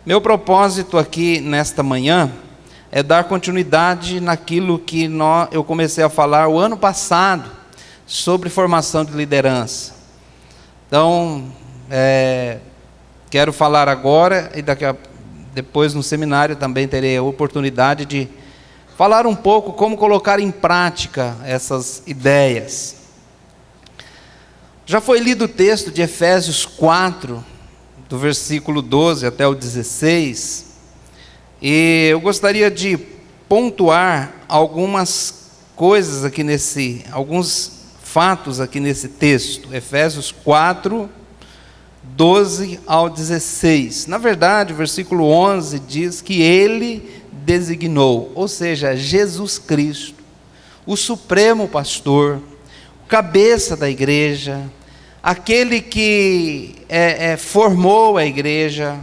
Meu propósito aqui nesta manhã é dar continuidade naquilo que eu comecei a falar o ano passado sobre formação de liderança. Então, quero falar agora e depois no seminário também terei a oportunidade de falar um pouco como colocar em prática essas ideias. Já foi lido o texto de Efésios 4, do versículo 12 até o 16, e eu gostaria de pontuar algumas coisas aqui alguns fatos aqui nesse texto, Efésios 4, 12 ao 16. Na verdade, o versículo 11 diz que ele designou, ou seja, Jesus Cristo, o supremo pastor, o cabeça da igreja, aquele que formou a igreja,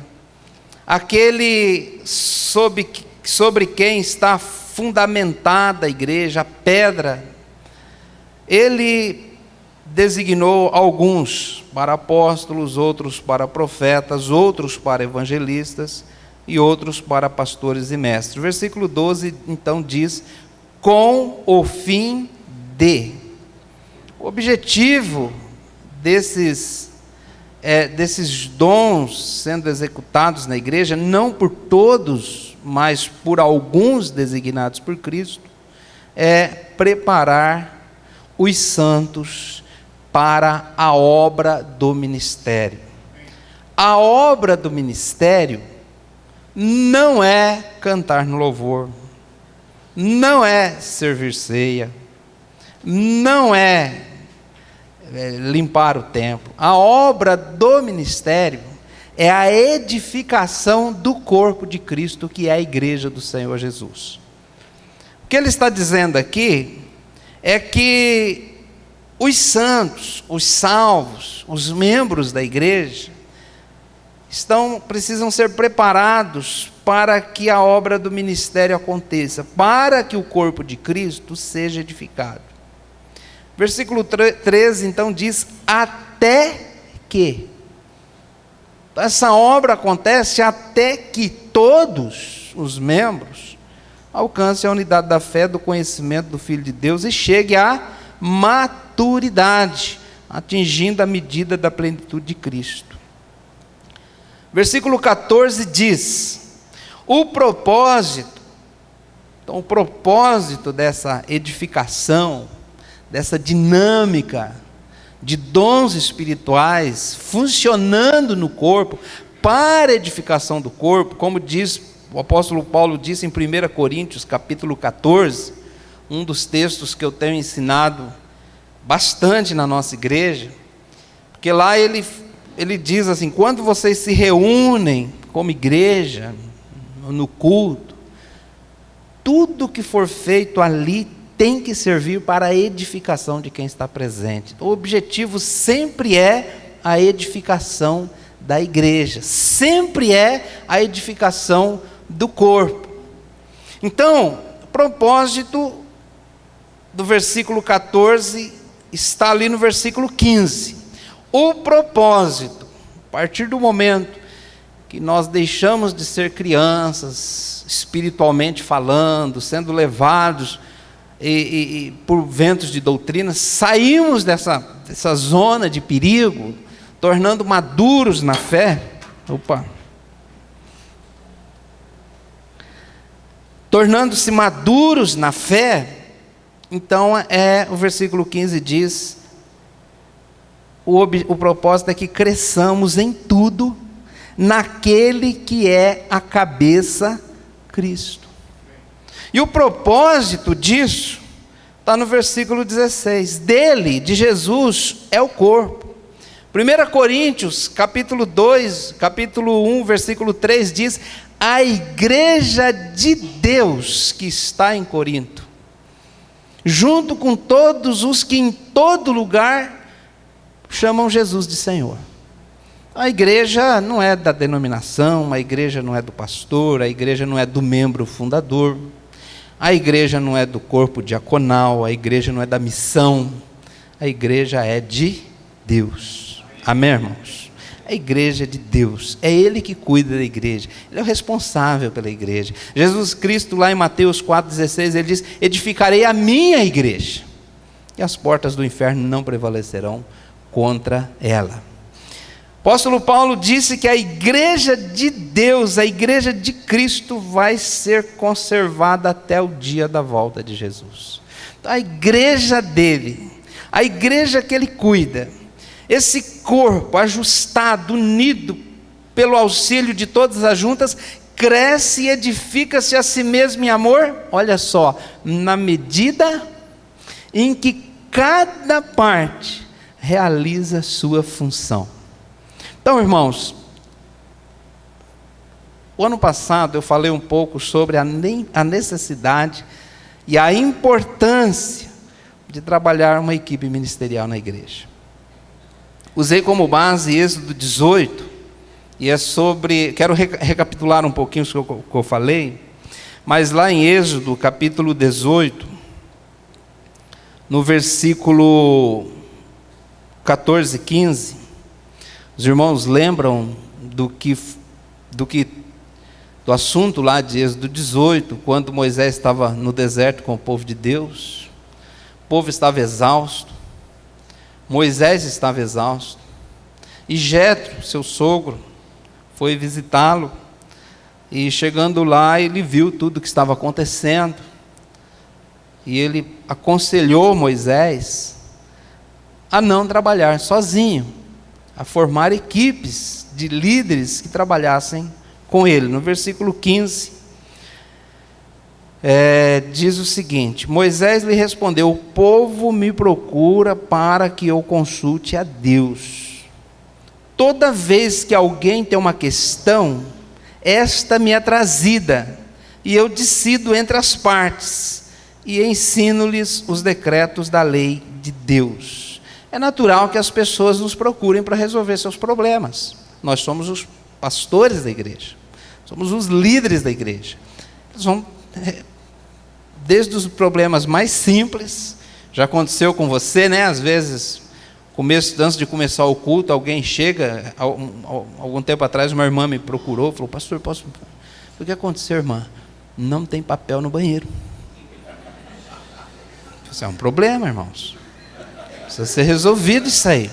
aquele sobre quem está fundamentada a igreja, a pedra. Ele designou alguns para apóstolos, outros para profetas, outros para evangelistas e outros para pastores e mestres. O versículo 12 então diz: com o fim de. O objetivo desses dons sendo executados na igreja, não por todos, mas por alguns designados por Cristo, é preparar os santos para a obra do ministério. A obra do ministério não é cantar no louvor, não é servir ceia, não é limpar o templo. A obra do ministério é a edificação do corpo de Cristo, que é a igreja do Senhor Jesus. O que ele está dizendo aqui é que os santos, os salvos, os membros da igreja precisam ser preparados para que a obra do ministério aconteça, para que o corpo de Cristo seja edificado. Versículo 13 então diz: até que. Essa obra acontece até que todos os membros alcancem a unidade da fé, do conhecimento do Filho de Deus e chegue à maturidade, atingindo a medida da plenitude de Cristo. Versículo 14 diz: o propósito dessa edificação, dessa dinâmica de dons espirituais funcionando no corpo para a edificação do corpo, como diz o apóstolo Paulo, disse em 1 Coríntios capítulo 14, um dos textos que eu tenho ensinado bastante na nossa igreja, porque lá ele diz assim: quando vocês se reúnem como igreja, no culto, tudo que for feito ali tem que servir para a edificação de quem está presente. O objetivo sempre é a edificação da igreja, sempre é a edificação do corpo. Então, o propósito do versículo 14 está ali no versículo 15. O propósito, a partir do momento que nós deixamos de ser crianças, espiritualmente falando, sendo levados por ventos de doutrina, saímos dessa zona de perigo, tornando maduros na fé. Tornando-se maduros na fé. Então o versículo 15 diz: o propósito é que cresçamos em tudo naquele que é a cabeça, Cristo. E o propósito disso está no versículo 16. Dele, de Jesus, é o corpo. 1 Coríntios, capítulo 1, versículo 3 diz: a igreja de Deus que está em Corinto, junto com todos os que em todo lugar chamam Jesus de Senhor. A igreja não é da denominação, a igreja não é do pastor, a igreja não é do membro fundador, a igreja não é do corpo diaconal, a igreja não é da missão, a igreja é de Deus. Amém, irmãos? A igreja é de Deus, é Ele que cuida da igreja, Ele é o responsável pela igreja. Jesus Cristo, lá em Mateus 4,16, Ele diz: edificarei a minha igreja, e as portas do inferno não prevalecerão contra ela. O apóstolo Paulo disse que a igreja de Deus, a igreja de Cristo, vai ser conservada até o dia da volta de Jesus. Então, a igreja dele, a igreja que ele cuida, esse corpo ajustado, unido pelo auxílio de todas as juntas, cresce e edifica-se a si mesmo em amor, olha só, na medida em que cada parte realiza sua função. Então, irmãos, o ano passado eu falei um pouco sobre a necessidade e a importância de trabalhar uma equipe ministerial na igreja. Usei como base Êxodo 18, e é sobre, quero recapitular um pouquinho o que eu falei, mas lá em Êxodo, capítulo 18, no versículo 14 e 15, os irmãos lembram do assunto lá de Êxodo 18, quando Moisés estava no deserto com o povo de Deus, o povo estava exausto, Moisés estava exausto, e Jetro, seu sogro, foi visitá-lo, e chegando lá ele viu tudo o que estava acontecendo, e ele aconselhou Moisés a não trabalhar sozinho, a formar equipes de líderes que trabalhassem com ele. No versículo 15, diz o seguinte: Moisés lhe respondeu: o povo me procura para que eu consulte a Deus. Toda vez que alguém tem uma questão, esta me é trazida, e eu decido entre as partes, e ensino-lhes os decretos da lei de Deus. É natural que as pessoas nos procurem para resolver seus problemas. Nós somos os pastores da igreja, somos os líderes da igreja. Eles vão, desde os problemas mais simples, já aconteceu com você, né? Às vezes, antes de começar o culto, alguém chega, algum tempo atrás uma irmã me procurou, falou: pastor, o que aconteceu, irmã? Não tem papel no banheiro. Isso é um problema, irmãos. Precisa ser resolvido isso aí.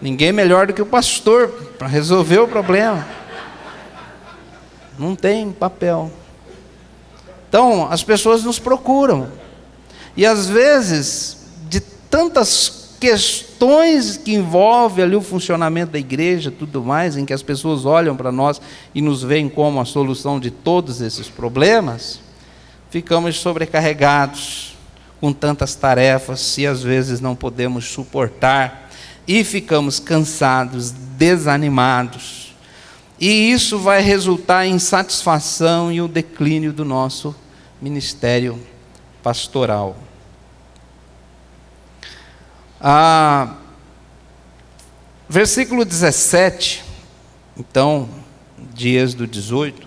Ninguém melhor do que o pastor para resolver o problema. Não tem papel. Então, as pessoas nos procuram. E às vezes, de tantas questões que envolvem ali o funcionamento da igreja, tudo mais, em que as pessoas olham para nós e nos veem como a solução de todos esses problemas, ficamos sobrecarregados com tantas tarefas e às vezes não podemos suportar e ficamos cansados, desanimados. E isso vai resultar em insatisfação e o declínio do nosso ministério pastoral. Versículo 17, então, de Êxodo 18,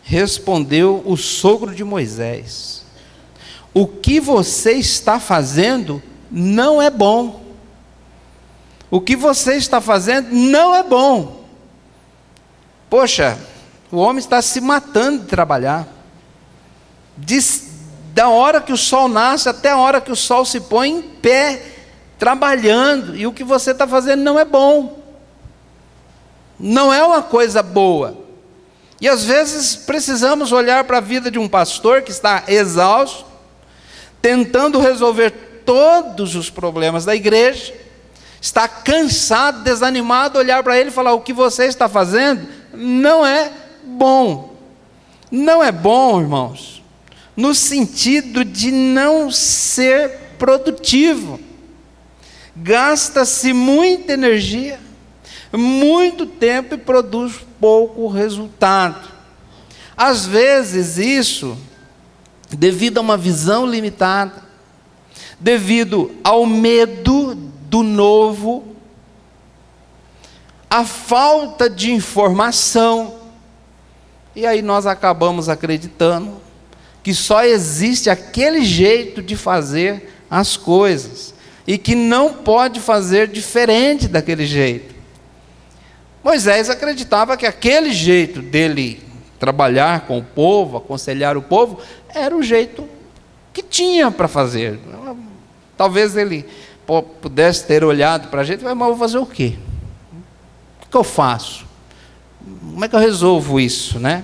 respondeu o sogro de Moisés: o que você está fazendo não é bom. O que você está fazendo não é bom. Poxa, o homem está se matando de trabalhar. Da hora que o sol nasce até a hora que o sol se põe em pé, trabalhando, e o que você está fazendo não é bom. Não é uma coisa boa. E às vezes precisamos olhar para a vida de um pastor que está exausto, tentando resolver todos os problemas da igreja, está cansado, desanimado, olhar para ele e falar: o que você está fazendo não é bom. Não é bom, irmãos, no sentido de não ser produtivo. Gasta-se muita energia, muito tempo e produz pouco resultado. Às vezes isso devido a uma visão limitada, devido ao medo do novo, a falta de informação, e aí nós acabamos acreditando que só existe aquele jeito de fazer as coisas, e que não pode fazer diferente daquele jeito. Moisés acreditava que aquele jeito dele trabalhar com o povo, aconselhar o povo, era o jeito que tinha para fazer. Talvez ele pudesse ter olhado para a gente, mas eu vou fazer o quê? O que eu faço? Como é que eu resolvo isso, né?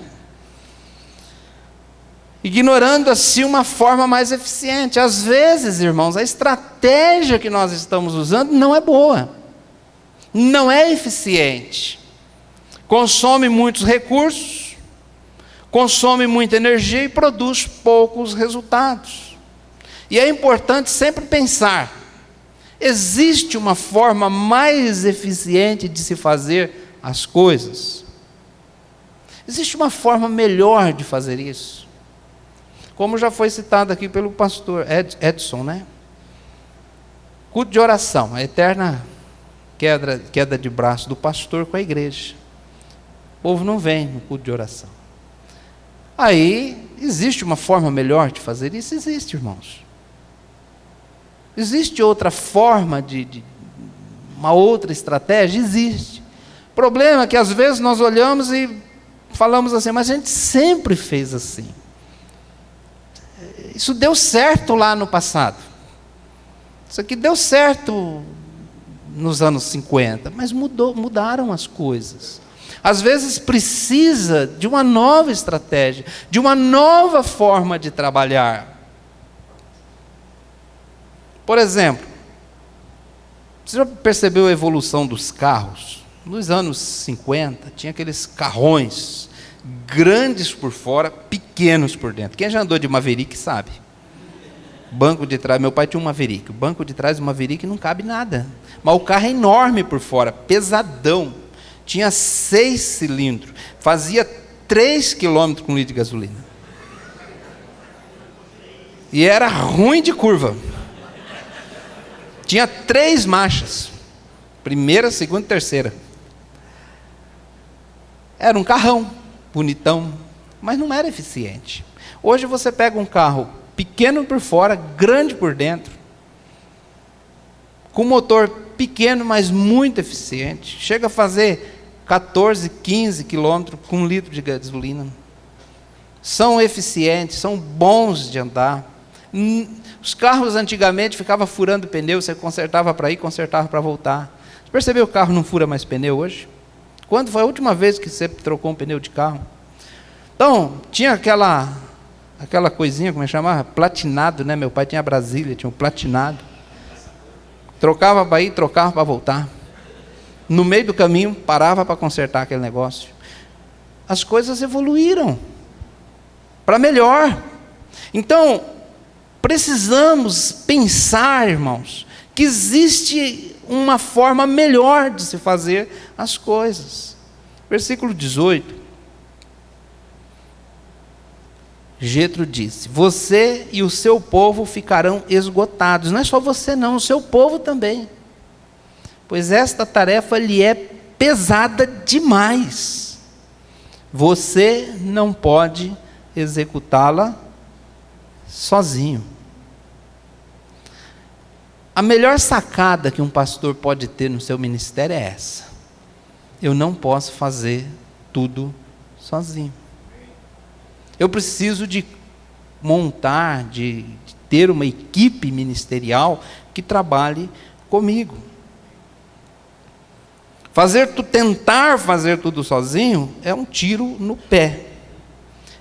Ignorando assim uma forma mais eficiente. Às vezes, irmãos, a estratégia que nós estamos usando não é boa, não é eficiente, consome muitos recursos, consome muita energia e produz poucos resultados. E é importante sempre pensar: existe uma forma mais eficiente de se fazer as coisas? Existe uma forma melhor de fazer isso? Como já foi citado aqui pelo pastor Edson, né? Culto de oração, a eterna queda de braço do pastor com a igreja. O povo não vem no culto de oração. Aí, existe uma forma melhor de fazer isso? Existe, irmãos. Existe outra forma, uma outra estratégia? Existe. O problema é que às vezes nós olhamos e falamos assim, mas a gente sempre fez assim. Isso deu certo lá no passado. Isso aqui deu certo nos anos 50, mas mudaram as coisas. Às vezes precisa de uma nova estratégia, de uma nova forma de trabalhar. Por exemplo, você já percebeu a evolução dos carros? Nos anos 50, tinha aqueles carrões grandes por fora, pequenos por dentro. Quem já andou de Maverick sabe. Banco de trás, meu pai tinha um Maverick. O banco de trás do Maverick não cabe nada. Mas o carro é enorme por fora, pesadão. Tinha 6 cilindros. Fazia 3 quilômetros com litro de gasolina. E era ruim de curva. Tinha 3 marchas. Primeira, segunda e terceira. Era um carrão, bonitão, mas não era eficiente. Hoje você pega um carro pequeno por fora, grande por dentro, com motor pequeno, mas muito eficiente. Chega a fazer 14, 15 quilômetros com 1 litro de gasolina. São eficientes, são bons de andar. Os carros antigamente ficavam furando pneu, você consertava para ir, consertava para voltar. Você percebeu que o carro não fura mais pneu hoje? Quando foi a última vez que você trocou um pneu de carro? Então, tinha aquela coisinha, como é que chamava? Platinado, né? Meu pai tinha Brasília, tinha um platinado. Trocava para ir, trocava para voltar. No meio do caminho, parava para consertar aquele negócio. As coisas evoluíram para melhor. Então, precisamos pensar, irmãos, que existe uma forma melhor de se fazer as coisas. Versículo 18. Jetro disse: você e o seu povo ficarão esgotados. Não é só você não, o seu povo também. Pois esta tarefa lhe é pesada demais. Você não pode executá-la sozinho. A melhor sacada que um pastor pode ter no seu ministério é essa: eu não posso fazer tudo sozinho. Eu preciso de montar, de ter uma equipe ministerial que trabalhe comigo. Tentar fazer tudo sozinho é um tiro no pé.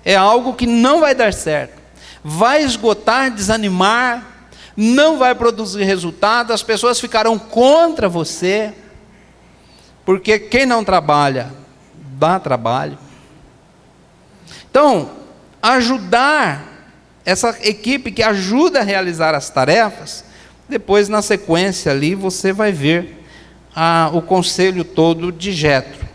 É algo que não vai dar certo. Vai esgotar, desanimar, não vai produzir resultado, as pessoas ficarão contra você, porque quem não trabalha, dá trabalho. Então, ajudar essa equipe que ajuda a realizar as tarefas, depois na sequência ali você vai ver o conselho todo de Jetro.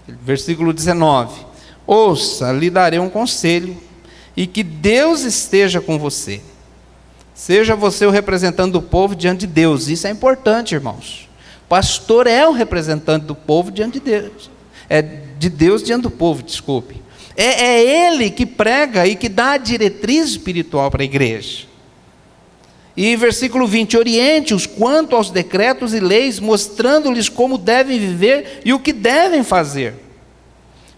Versículo 19: ouça, lhe darei um conselho, e que Deus esteja com você. Seja você o representante do povo diante de Deus. Isso é importante, irmãos. O pastor é o representante do povo diante de Deus. É de Deus diante do povo, desculpe. É ele que prega e que dá a diretriz espiritual para a igreja. E versículo 20: oriente-os quanto aos decretos e leis, mostrando-lhes como devem viver e o que devem fazer.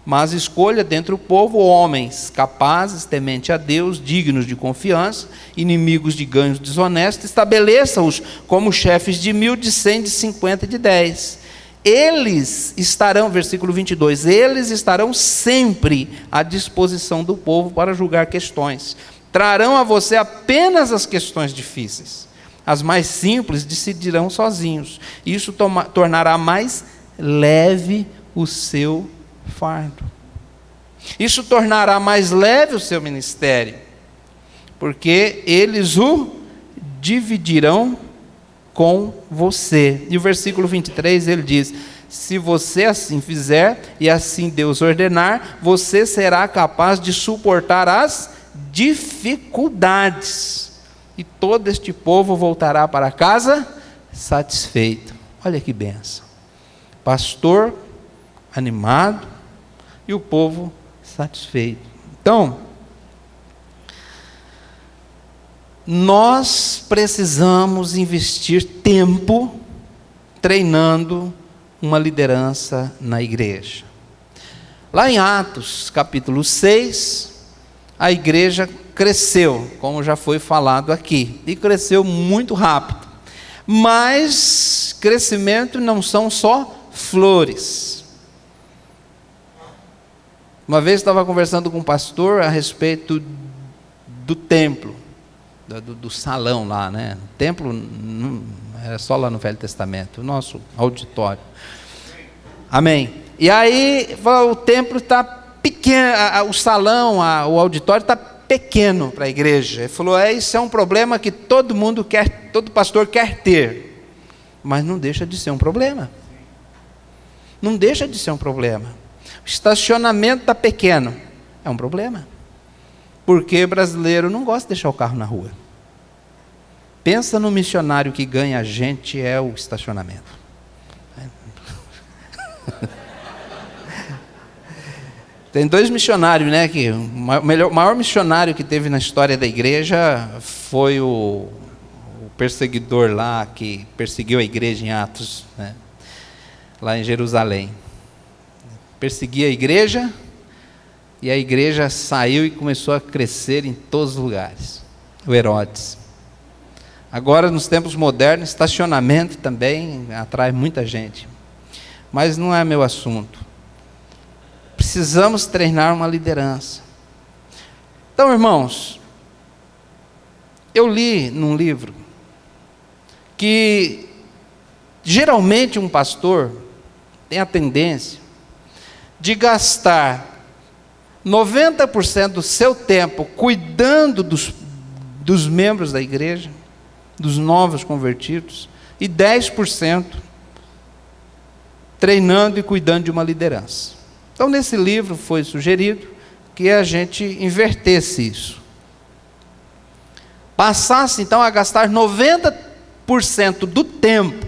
Mas escolha dentre o povo homens capazes, temente a Deus, dignos de confiança, inimigos de ganhos desonestos, estabeleça-os como chefes de 1.000, de 100, de 50 e de 10. Eles estarão, versículo 22, eles estarão sempre à disposição do povo para julgar questões. Trarão a você apenas as questões difíceis. As mais simples decidirão sozinhos. Isso tornará mais leve o seu fardo. Isso tornará mais leve o seu ministério, porque eles o dividirão com você. E o versículo 23, ele diz: se você assim fizer, e assim Deus ordenar, você será capaz de suportar as dificuldades, e todo este povo voltará para casa satisfeito. Olha que bênção. Pastor animado e o povo satisfeito. Então, nós precisamos investir tempo treinando uma liderança na igreja. Lá em Atos, capítulo 6, a igreja cresceu, como já foi falado aqui, e cresceu muito rápido. Mas crescimento não são só flores. Uma vez estava conversando com um pastor a respeito do templo, do salão lá, né? O templo não era só lá no Velho Testamento, o nosso auditório. Amém. E aí o templo está pequeno, o salão, o auditório está pequeno para a igreja. Ele falou: isso é um problema que todo mundo quer, todo pastor quer ter, mas não deixa de ser um problema. Não deixa de ser um problema. O estacionamento está pequeno, é um problema, porque brasileiro não gosta de deixar o carro na rua. Pensa no missionário que ganha a gente, é o estacionamento. Tem 2 missionários, né? Que o maior missionário que teve na história da igreja foi o perseguidor lá, que perseguiu a igreja em Atos, né? Lá em Jerusalém. Perseguia a igreja, e a igreja saiu e começou a crescer em todos os lugares. O Herodes. Agora, nos tempos modernos, estacionamento também atrai muita gente. Mas não é meu assunto. Precisamos treinar uma liderança. Então, irmãos, eu li num livro que geralmente um pastor tem a tendência de gastar 90% do seu tempo cuidando dos membros da igreja, dos novos convertidos, e 10% treinando e cuidando de uma liderança. Então, nesse livro foi sugerido que a gente invertesse isso. Passasse, então, a gastar 90% do tempo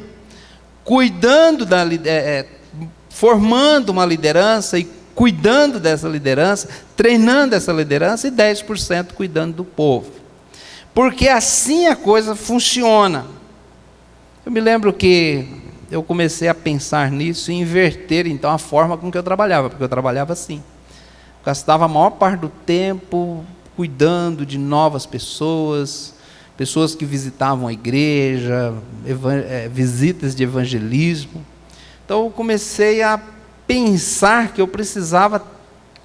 cuidando formando uma liderança e cuidando dessa liderança, treinando essa liderança, e 10% cuidando do povo. Porque assim a coisa funciona. Eu me lembro que eu comecei a pensar nisso e inverter então a forma com que eu trabalhava, porque eu trabalhava assim. Eu gastava a maior parte do tempo cuidando de novas pessoas, pessoas que visitavam a igreja, visitas de evangelismo. Então eu comecei a pensar que eu precisava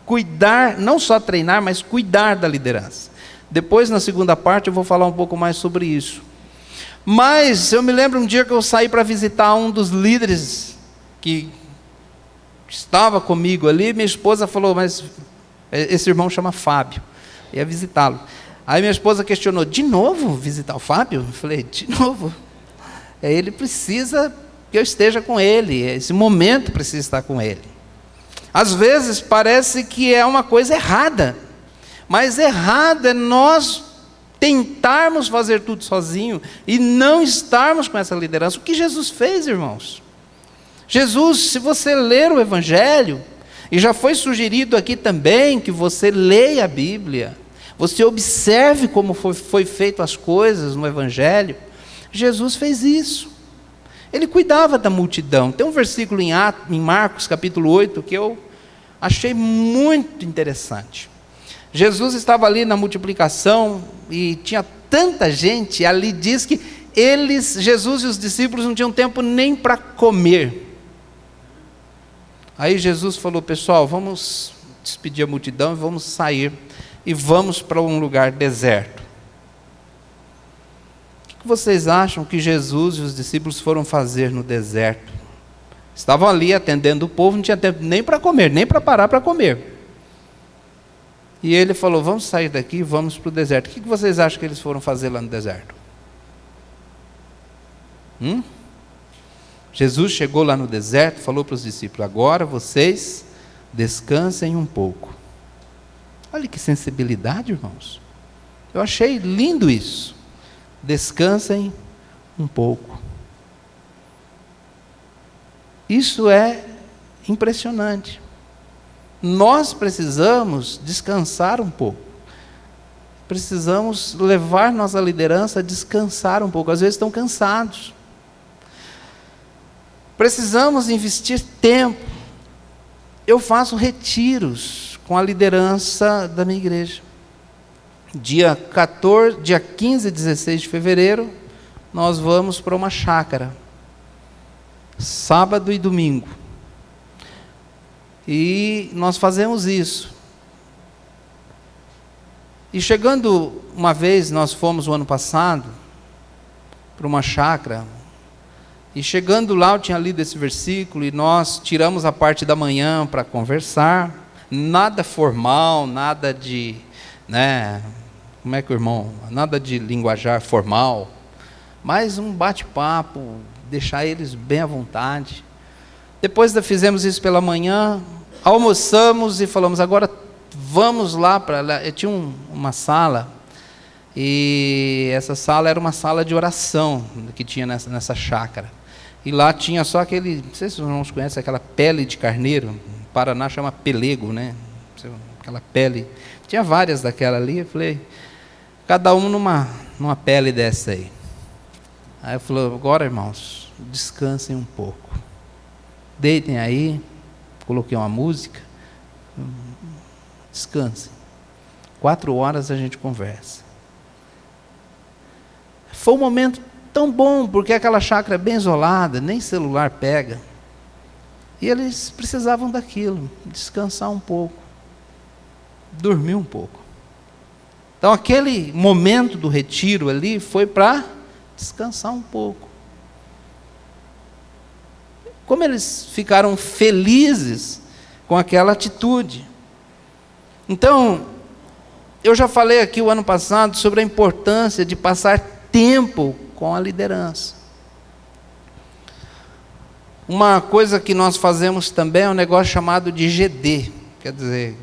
cuidar, não só treinar, mas cuidar da liderança. Depois, na segunda parte, eu vou falar um pouco mais sobre isso. Mas eu me lembro um dia que eu saí para visitar um dos líderes que estava comigo ali. Minha esposa falou: mas esse irmão chama Fábio, ia visitá-lo. Aí minha esposa questionou: de novo visitar o Fábio? Eu falei: de novo. Ele precisa que eu esteja com ele, esse momento precisa estar com ele. Às vezes parece que é uma coisa errada, mas errado é nós tentarmos fazer tudo sozinho e não estarmos com essa liderança. O que Jesus fez, irmãos? Jesus, se você ler o Evangelho, e já foi sugerido aqui também que você leia a Bíblia, Você observe como foi feito as coisas no Evangelho. Jesus fez isso. Ele cuidava da multidão. Tem um versículo em Marcos capítulo 8 que eu achei muito interessante. Jesus estava ali na multiplicação e tinha tanta gente, ali diz que Jesus e os discípulos não tinham tempo nem para comer. Aí Jesus falou: pessoal, vamos despedir a multidão e vamos sair e vamos para um lugar deserto. O que vocês acham que Jesus e os discípulos foram fazer no deserto? Estavam ali atendendo o povo, não tinha tempo nem para comer, nem para parar para comer. E ele falou: vamos sair daqui e vamos para o deserto. O que vocês acham que eles foram fazer lá no deserto? Jesus chegou lá no deserto, falou para os discípulos: agora vocês descansem um pouco. Olha que sensibilidade, irmãos. Eu achei lindo isso. Descansem um pouco. Isso é impressionante. Nós precisamos descansar um pouco. Precisamos levar nossa liderança a descansar um pouco. Às vezes estão cansados. Precisamos investir tempo. Eu faço retiros com a liderança da minha igreja. Dia 15 e 16 de fevereiro, nós vamos para uma chácara. Sábado e domingo. E nós fazemos isso. E chegando uma vez, nós fomos o ano passado para uma chácara. E chegando lá, eu tinha lido esse versículo e nós tiramos a parte da manhã para conversar. Nada formal, nada de, como é que o irmão? Nada de linguajar formal, mas um bate-papo, deixar eles bem à vontade. Depois fizemos isso pela manhã, almoçamos e falamos: agora vamos lá para lá. Eu tinha uma sala, e essa sala era uma sala de oração que tinha nessa chácara. E lá tinha só aquele, não sei se os irmãos conhecem, aquela pele de carneiro, no Paraná chama pelego, aquela pele. Tinha várias daquela ali, eu falei, cada um numa pele dessa aí. Aí eu falei: agora, irmãos, descansem um pouco. Deitem aí, coloquei uma música, descansem. 4 horas a gente conversa. Foi um momento tão bom, porque aquela chácara é bem isolada, nem celular pega. E eles precisavam daquilo, descansar um pouco, dormir um pouco. Então aquele momento do retiro ali foi para descansar um pouco. Como eles ficaram felizes com aquela atitude. Então, eu já falei aqui o ano passado sobre a importância de passar tempo com a liderança. Uma coisa que nós fazemos também é um negócio chamado de GD, quer dizer,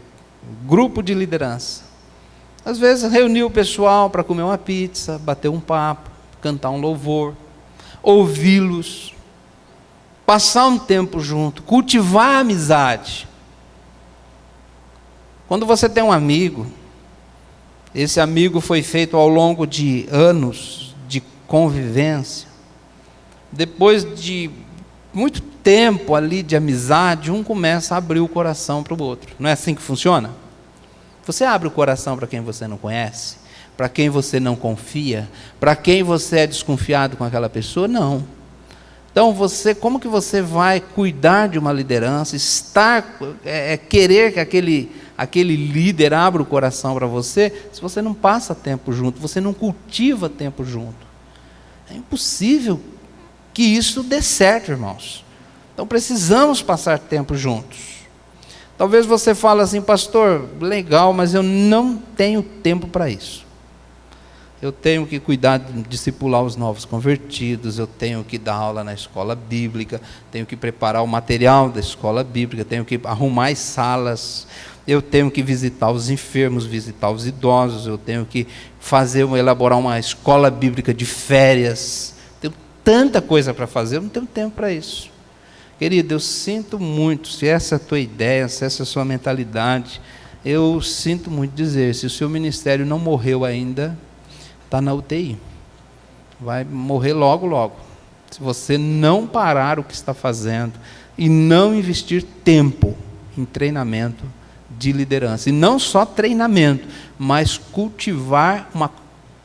grupo de liderança. Às vezes reunir o pessoal para comer uma pizza, bater um papo, cantar um louvor, ouvi-los, passar um tempo junto, cultivar a amizade. Quando você tem um amigo, esse amigo foi feito ao longo de anos de convivência, depois de muito tempo ali de amizade, um começa a abrir o coração para o outro. Não é assim que funciona? Você abre o coração para quem você não conhece, para quem você não confia, para quem você é desconfiado com aquela pessoa? Não. Então como que você vai cuidar de uma liderança, querer que aquele líder abra o coração para você, se você não passa tempo junto, você não cultiva tempo junto? É impossível que isso dê certo, irmãos. Então precisamos passar tempo juntos. Talvez você fale assim: pastor, legal, mas eu não tenho tempo para isso. Eu tenho que cuidar de discipular os novos convertidos, eu tenho que dar aula na escola bíblica, tenho que preparar o material da escola bíblica, tenho que arrumar as salas, eu tenho que visitar os enfermos, visitar os idosos, eu tenho que elaborar uma escola bíblica de férias. Tenho tanta coisa para fazer, eu não tenho tempo para isso. Querido, eu sinto muito, se essa é a tua ideia, se essa é a sua mentalidade, eu sinto muito dizer, se o seu ministério não morreu ainda, está na UTI. Vai morrer logo, logo. Se você não parar o que está fazendo e não investir tempo em treinamento de liderança. E não só treinamento, mas cultivar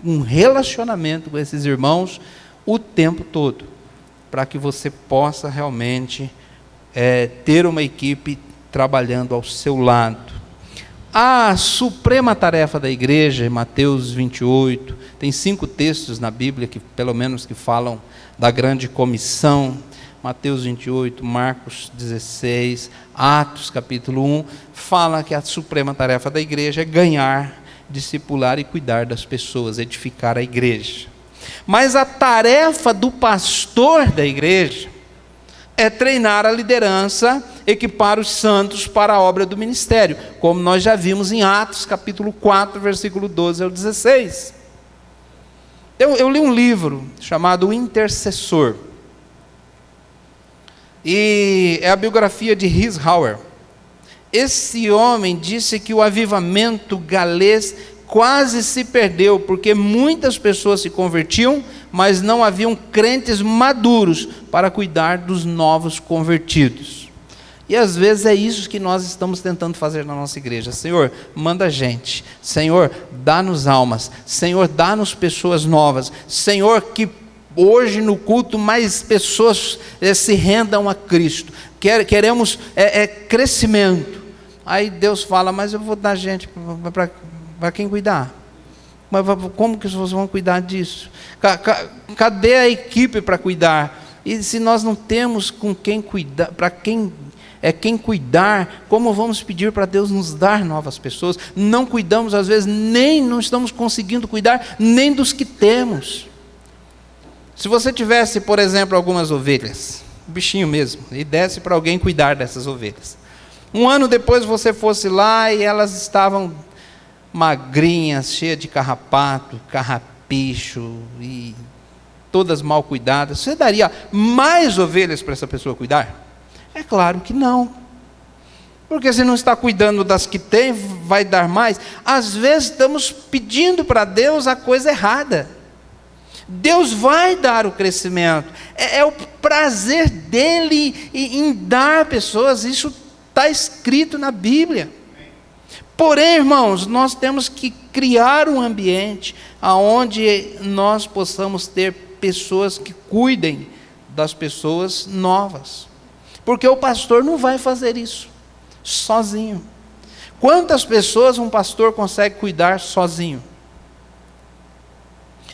um relacionamento com esses irmãos o tempo todo, para que você possa realmente ter uma equipe trabalhando ao seu lado. A suprema tarefa da igreja, em Mateus 28, tem 5 textos na Bíblia, que pelo menos que falam da grande comissão. Mateus 28, Marcos 16, Atos capítulo 1, fala que a suprema tarefa da igreja é ganhar, discipular e cuidar das pessoas, edificar a igreja. Mas a tarefa do pastor da igreja é treinar a liderança, equipar os santos para a obra do ministério, como nós já vimos em Atos capítulo 4, versículo 12 ao 16. Eu li um livro chamado O Intercessor, e é a biografia de Rhys Hauer. Esse homem disse que o avivamento galês quase se perdeu, porque muitas pessoas se convertiam, mas não haviam crentes maduros para cuidar dos novos convertidos. E às vezes é isso que nós estamos tentando fazer na nossa igreja. Senhor, manda gente. Senhor, dá-nos almas. Senhor, dá-nos pessoas novas. Senhor, que hoje no culto mais pessoas se rendam a Cristo. Queremos crescimento. Aí Deus fala, mas eu vou dar gente para quem cuidar? Mas como que vocês vão cuidar disso? Cadê a equipe para cuidar? E se nós não temos com quem cuidar, para quem cuidar, como vamos pedir para Deus nos dar novas pessoas? Não cuidamos, às vezes, não estamos conseguindo cuidar nem dos que temos. Se você tivesse, por exemplo, algumas ovelhas, um bichinho mesmo, e desse para alguém cuidar dessas ovelhas. Um ano depois você fosse lá e elas estavam magrinhas, cheias de carrapato, carrapicho, e todas mal cuidadas. Você daria mais ovelhas para essa pessoa cuidar? É claro que não. Porque se não está cuidando das que tem, vai dar mais. Às vezes estamos pedindo para Deus a coisa errada. Deus vai dar o crescimento. É o prazer dele em dar pessoas. Isso está escrito na Bíblia. Porém, irmãos, nós temos que criar um ambiente onde nós possamos ter pessoas que cuidem das pessoas novas. Porque o pastor não vai fazer isso sozinho. Quantas pessoas um pastor consegue cuidar sozinho?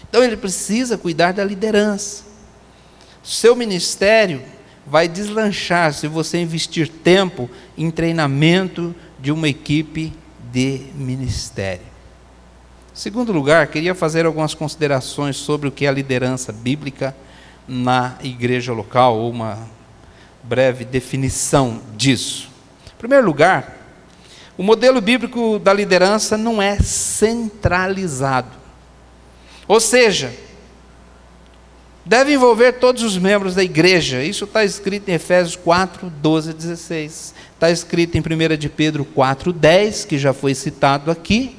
Então ele precisa cuidar da liderança. Seu ministério vai deslanchar se você investir tempo em treinamento de uma equipe de ministério. Em segundo lugar, queria fazer algumas considerações sobre o que é a liderança bíblica na igreja local, ou uma breve definição disso. Em primeiro lugar, o modelo bíblico da liderança não é centralizado. Ou seja, deve envolver todos os membros da igreja. Isso está escrito em Efésios 4, 12 e 16. Está escrito em 1 de Pedro 4, 10, que já foi citado aqui,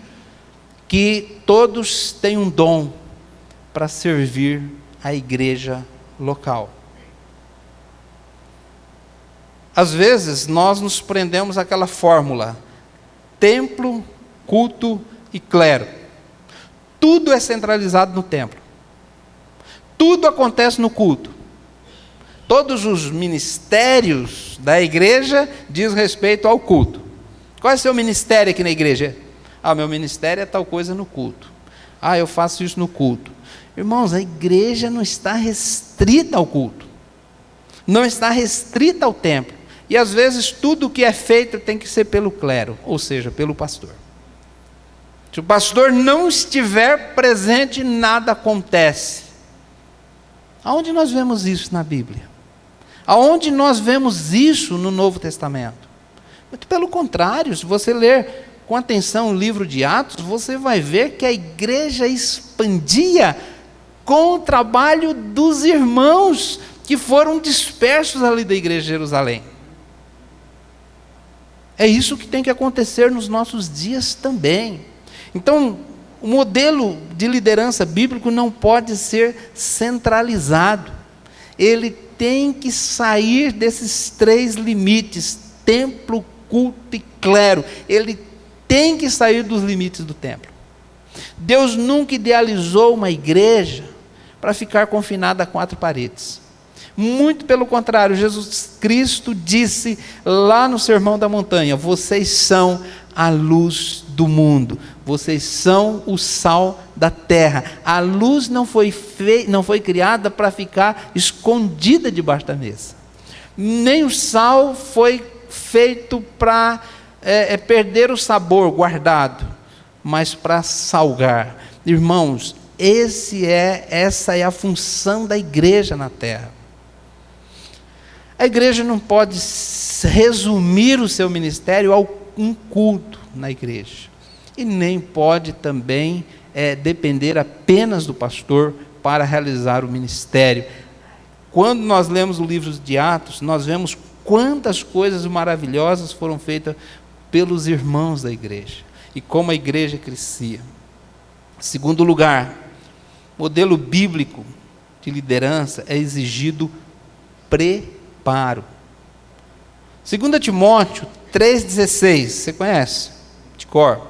que todos têm um dom para servir a igreja local. Às vezes, nós nos prendemos àquela fórmula: templo, culto e clero. Tudo é centralizado no templo. Tudo acontece no culto. Todos os ministérios da igreja diz respeito ao culto. Qual é o seu ministério aqui na igreja? Meu ministério é tal coisa no culto. Eu faço isso no culto. Irmãos, a igreja não está restrita ao culto. Não está restrita ao templo. E às vezes tudo o que é feito tem que ser pelo clero, ou seja, pelo pastor. Se o pastor não estiver presente, nada acontece. Aonde nós vemos isso na Bíblia? Aonde nós vemos isso no Novo Testamento? Muito pelo contrário, se você ler com atenção o livro de Atos, você vai ver que a igreja expandia com o trabalho dos irmãos que foram dispersos ali da igreja de Jerusalém. É isso que tem que acontecer nos nossos dias também. Então, o modelo de liderança bíblico não pode ser centralizado. Ele tem que sair desses 3 limites: templo, culto e clero. Ele tem que sair dos limites do templo. Deus nunca idealizou uma igreja para ficar confinada a 4 paredes. Muito pelo contrário, Jesus Cristo disse lá no Sermão da Montanha: vocês são a luz do mundo, vocês são o sal da terra. A luz não foi criada para ficar escondida debaixo da mesa, nem o sal foi feito para perder o sabor guardado, mas para salgar. Irmãos, essa é a função da igreja na terra. A igreja não pode resumir o seu ministério a um culto na igreja, e nem pode também depender apenas do pastor para realizar o ministério. Quando nós lemos o livro de Atos, nós vemos quantas coisas maravilhosas foram feitas pelos irmãos da igreja, e como a igreja crescia. Segundo lugar, modelo bíblico de liderança é exigido preparo. 2 Timóteo 3,16, você conhece? De cor.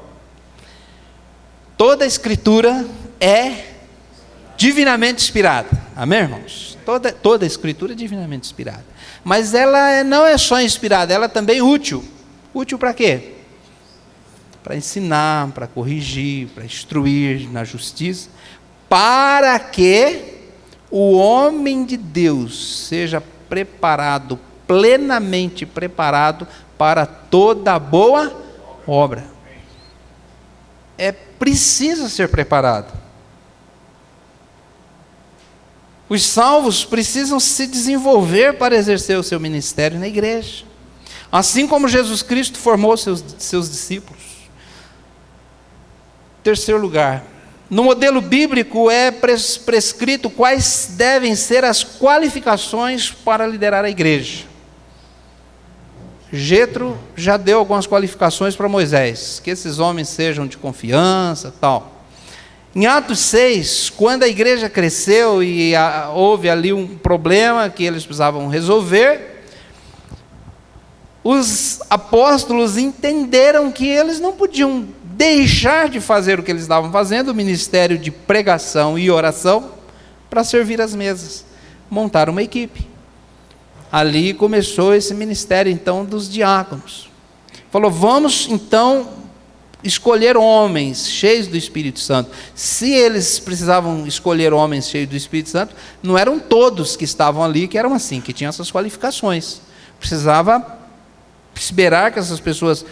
Toda a escritura é divinamente inspirada. Amém, irmãos? Toda a escritura é divinamente inspirada. Mas ela não é só inspirada, ela também é útil. Útil para quê? Para ensinar, para corrigir, para instruir na justiça, para que o homem de Deus seja preparado, plenamente preparado para toda boa obra. É preciso ser preparado. Os salvos precisam se desenvolver para exercer o seu ministério na igreja, assim como Jesus Cristo formou seus discípulos. Terceiro lugar, no modelo bíblico é prescrito quais devem ser as qualificações para liderar a igreja. Jetro já deu algumas qualificações para Moisés, que esses homens sejam de confiança, tal. Em Atos 6, quando a igreja cresceu e houve ali um problema que eles precisavam resolver, os apóstolos entenderam que eles não podiam deixar de fazer o que eles estavam fazendo, o ministério de pregação e oração, para servir as mesas. Montaram uma equipe. Ali começou esse ministério, então, dos diáconos. Falou, vamos, então, escolher homens cheios do Espírito Santo. Se eles precisavam escolher homens cheios do Espírito Santo, não eram todos que estavam ali que eram assim, que tinham essas qualificações. Precisava esperar que essas pessoas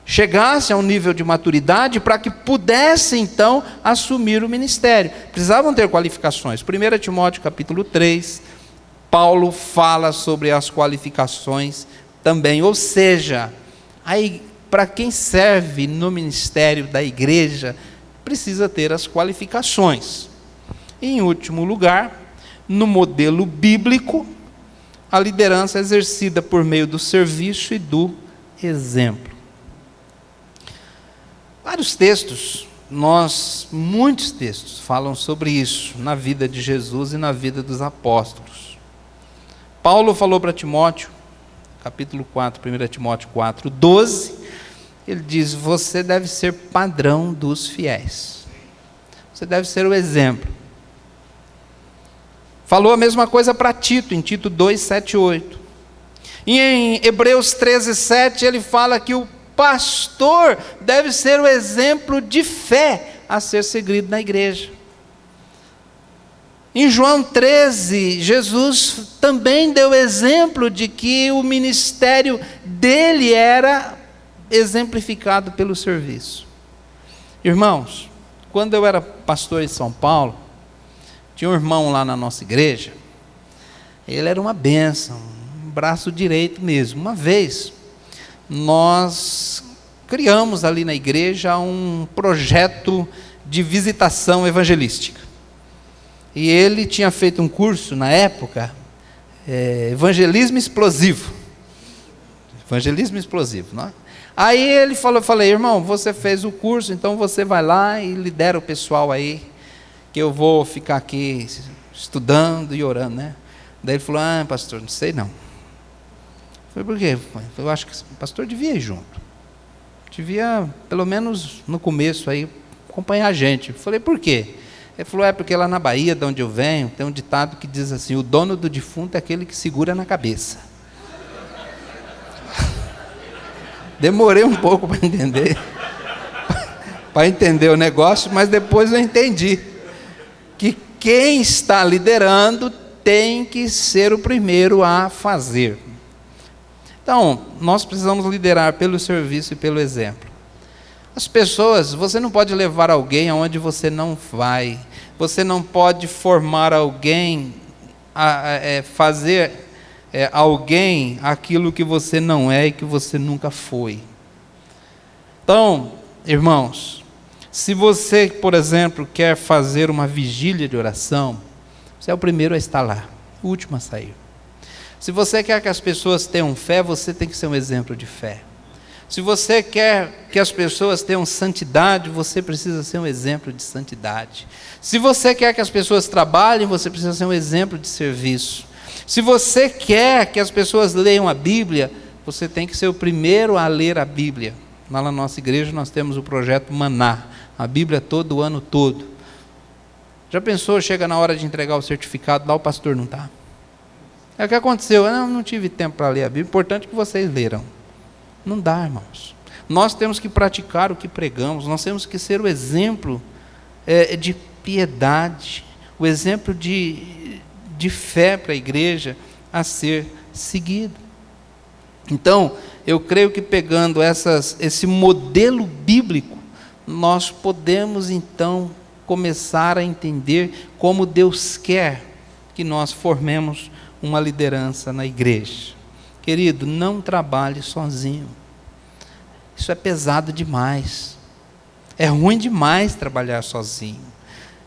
chegassem a um nível de maturidade para que pudessem, então, assumir o ministério. Precisavam ter qualificações. 1 Timóteo capítulo 3, Paulo fala sobre as qualificações também. Ou seja, aí, para quem serve no ministério da igreja, precisa ter as qualificações. Em último lugar, no modelo bíblico, a liderança é exercida por meio do serviço e do exemplo. Vários textos, muitos textos falam sobre isso na vida de Jesus e na vida dos apóstolos. Paulo falou para Timóteo, capítulo 4, 1 Timóteo 4, 12, ele diz, você deve ser padrão dos fiéis. Você deve ser o exemplo. Falou a mesma coisa para Tito, em Tito 2, 7 e 8. E em Hebreus 13, 7, ele fala que o pastor deve ser o exemplo de fé a ser seguido na igreja. Em João 13, Jesus também deu exemplo de que o ministério dele era exemplificado pelo serviço. Irmãos, quando eu era pastor em São Paulo, tinha um irmão lá na nossa igreja, ele era uma bênção, um braço direito mesmo. Uma vez, nós criamos ali na igreja um projeto de visitação evangelística. E ele tinha feito um curso, na época, evangelismo explosivo. Evangelismo explosivo, não é? Aí ele falou, eu falei, irmão, você fez o curso, então você vai lá e lidera o pessoal aí, que eu vou ficar aqui estudando e orando, né? Daí ele falou, pastor, não sei não. Eu falei, por quê? Eu acho que o pastor devia ir junto. Devia, pelo menos no começo aí, acompanhar a gente. Eu falei, por quê? Ele falou, porque lá na Bahia, de onde eu venho, tem um ditado que diz assim, o dono do defunto é aquele que segura na cabeça. Demorei um pouco para entender, o negócio, mas depois eu entendi que quem está liderando tem que ser o primeiro a fazer. Então, nós precisamos liderar pelo serviço e pelo exemplo. As pessoas, você não pode levar alguém aonde você não vai, você não pode formar alguém, fazer alguém aquilo que você não é e que você nunca foi. Então, irmãos, se você, por exemplo, quer fazer uma vigília de oração, você é o primeiro a estar lá, o último a sair. Se você quer que as pessoas tenham fé, você tem que ser um exemplo de fé. Se você quer que as pessoas tenham santidade, você precisa ser um exemplo de santidade. Se você quer que as pessoas trabalhem, você precisa ser um exemplo de serviço. Se você quer que as pessoas leiam a Bíblia, você tem que ser o primeiro a ler a Bíblia. Lá na nossa igreja nós temos o projeto Maná, a Bíblia todo o ano todo. Já pensou, chega na hora de entregar o certificado, lá o pastor não está? É o que aconteceu, eu não tive tempo para ler a Bíblia, importante que vocês leram. Não dá, irmãos. Nós temos que praticar o que pregamos, nós temos que ser o exemplo de piedade, o exemplo de fé para a igreja a ser seguido. Então, eu creio que pegando esse modelo bíblico, nós podemos então começar a entender como Deus quer que nós formemos uma liderança na igreja. Querido, não trabalhe sozinho. Isso é pesado demais. É ruim demais trabalhar sozinho.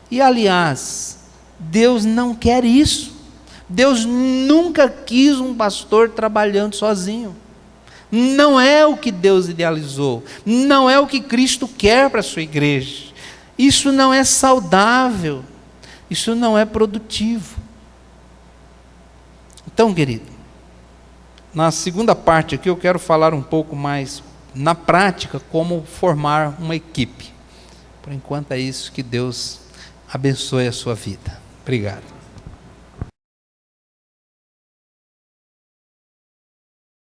E aliás, Deus não quer isso. Deus nunca quis um pastor trabalhando sozinho. Não é o que Deus idealizou. Não é o que Cristo quer para a sua igreja. Isso não é saudável. Isso não é produtivo. Então, querido, na segunda parte aqui eu quero falar um pouco mais na prática como formar uma equipe. Por enquanto é isso, que Deus abençoe a sua vida. Obrigado.